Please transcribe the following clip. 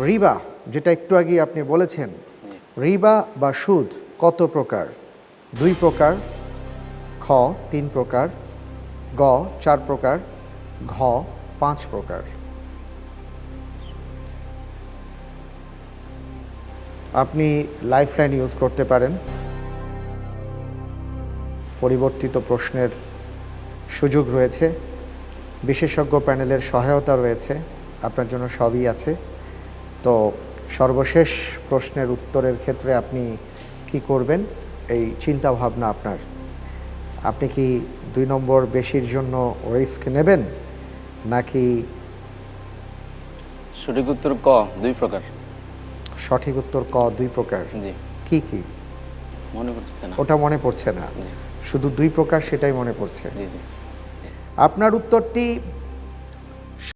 রিবা, যেটা একটু আগে আপনি বলেছেন, রিবা বা সুদ কত প্রকার? 2 প্রকার, খ 3 প্রকার, গ 4 প্রকার, ঘ 5 প্রকার। আপনি লাইফলাইন ইউজ করতে পারেন, পরিবর্তিত প্রশ্নের সুযোগ রয়েছে, বিশেষজ্ঞ প্যানেলের সহায়তা রয়েছে, আপনার জন্য সবই আছে। তো সর্বশেষ প্রশ্নের উত্তরের ক্ষেত্রে আপনি কি করবেন এই চিন্তা ভাবনা আপনার। আপনি কি 2 নম্বর বেশির জন্য রিস্ক নেবেন নাকি? সঠিক উত্তর ক 2 প্রকার। সঠিক উত্তর ক 2 প্রকার। জি, কি কি? মনে পড়তেছে না। ওটা মনে পড়ছে না, জি। শুধু 2 প্রকার সেটাই মনে পড়ছে। জি জি। আপনার উত্তরটি